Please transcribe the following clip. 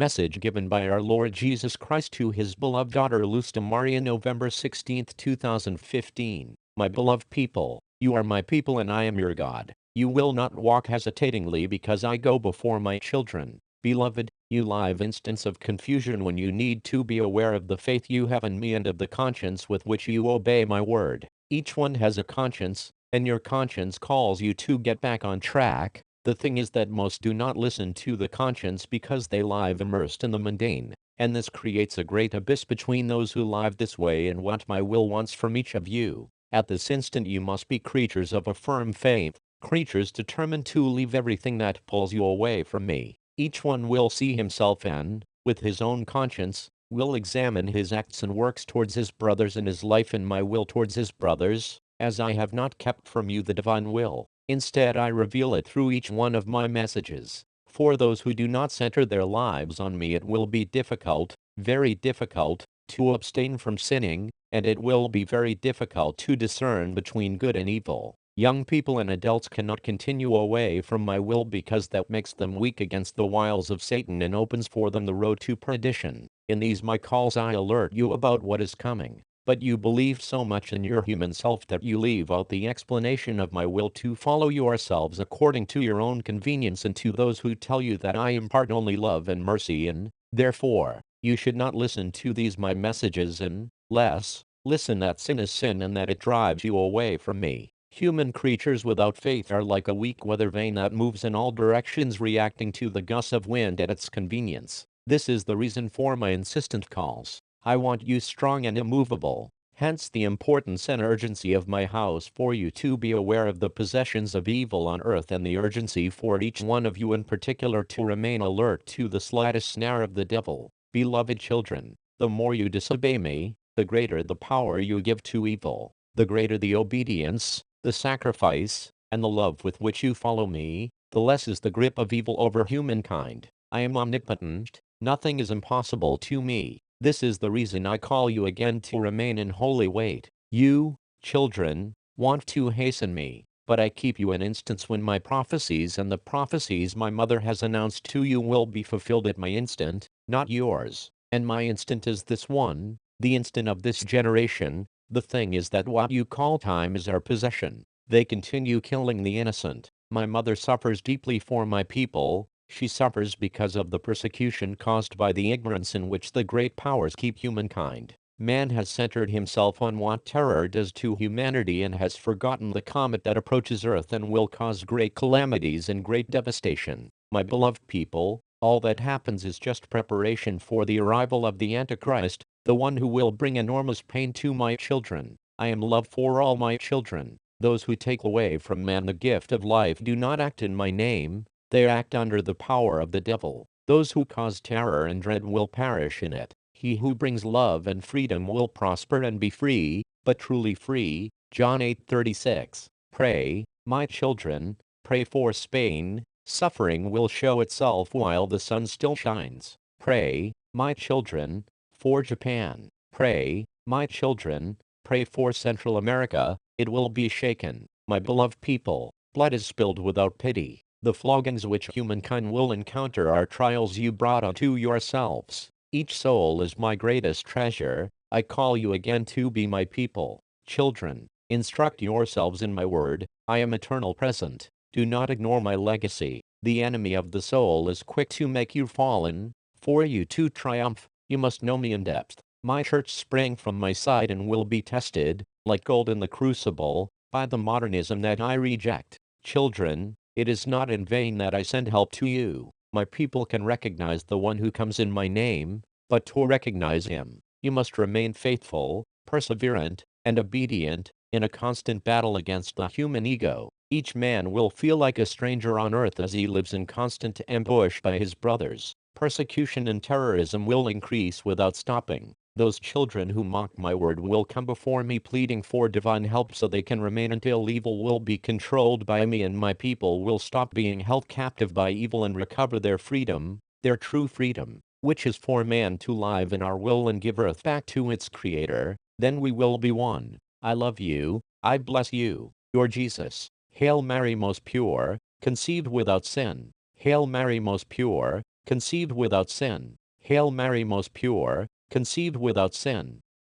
Message given by our Lord Jesus Christ to his beloved daughter Lusta Maria, November 16, 2015. My beloved people, you are my people and I am your God. You will not walk hesitatingly because I go before my children. Beloved, you live instance of confusion when you need to be aware of the faith you have in me and of the conscience with which you obey my word. Each one has a conscience, and your conscience calls you to get back on track. The thing is that most do not listen to the conscience because they live immersed in the mundane, and this creates a great abyss between those who live this way and what my will wants from each of you. At this instant you must be creatures of a firm faith, creatures determined to leave everything that pulls you away from me. Each one will see himself and, with his own conscience, will examine his acts and works towards his brothers and his life and my will towards his brothers, as I have not kept from you the divine will. Instead I reveal it through each one of my messages. For those who do not center their lives on me it will be difficult, very difficult, to abstain from sinning, and it will be very difficult to discern between good and evil. Young people and adults cannot continue away from my will because that makes them weak against the wiles of Satan and opens for them the road to perdition. In these my calls I alert you about what is coming. But you believe so much in your human self that you leave out the explanation of my will to follow yourselves according to your own convenience and to those who tell you that I impart only love and mercy and, therefore, you should not listen to these my messages unless, listen that sin is sin and that it drives you away from me. Human creatures without faith are like a weak weather vane that moves in all directions reacting to the gusts of wind at its convenience. This is the reason for my insistent calls. I want you strong and immovable, hence the importance and urgency of my house for you to be aware of the possessions of evil on earth and the urgency for each one of you in particular to remain alert to the slightest snare of the devil. Beloved children, the more you disobey me, the greater the power you give to evil, the greater the obedience, the sacrifice, and the love with which you follow me, the less is the grip of evil over humankind. I am omnipotent, nothing is impossible to me. This is the reason I call you again to remain in holy wait. You, children, want to hasten me, but I keep you an instance when my prophecies and the prophecies my mother has announced to you will be fulfilled at my instant, not yours. And my instant is this one, the instant of this generation. The thing is that what you call time is our possession. They continue killing the innocent. My mother suffers deeply for my people. She suffers because of the persecution caused by the ignorance in which the great powers keep humankind. Man has centered himself on what terror does to humanity and has forgotten the comet that approaches Earth and will cause great calamities and great devastation. My beloved people, all that happens is just preparation for the arrival of the Antichrist, the one who will bring enormous pain to my children. I am love for all my children. Those who take away from man the gift of life do not act in my name. They act under the power of the devil. Those who cause terror and dread will perish in it. He who brings love and freedom will prosper and be free, but truly free. John 8:36. Pray, my children, pray for Spain. Suffering will show itself while the sun still shines. Pray, my children, for Japan. Pray, my children, pray for Central America. It will be shaken. My beloved people, blood is spilled without pity. The floggings which humankind will encounter are trials you brought onto yourselves. Each soul is my greatest treasure. I call you again to be my people. Children, instruct yourselves in my word. I am eternal present. Do not ignore my legacy. The enemy of the soul is quick to make you fallen. For you to triumph, you must know me in depth. My church sprang from my side and will be tested, like gold in the crucible, by the modernism that I reject. Children, it is not in vain that I send help to you. My people can recognize the one who comes in my name, but to recognize him, you must remain faithful, perseverant, and obedient, in a constant battle against the human ego. Each man will feel like a stranger on earth as he lives in constant ambush by his brothers. Persecution and terrorism will increase without stopping. Those children who mock my word will come before me pleading for divine help so they can remain until evil will be controlled by me and my people will stop being held captive by evil and recover their freedom, their true freedom, which is for man to live in our will and give earth back to its creator. Then we will be one. I love you. I bless you. Your Jesus. Hail Mary most pure, conceived without sin. Hail Mary most pure, conceived without sin. Hail Mary, most pure, conceived without sin.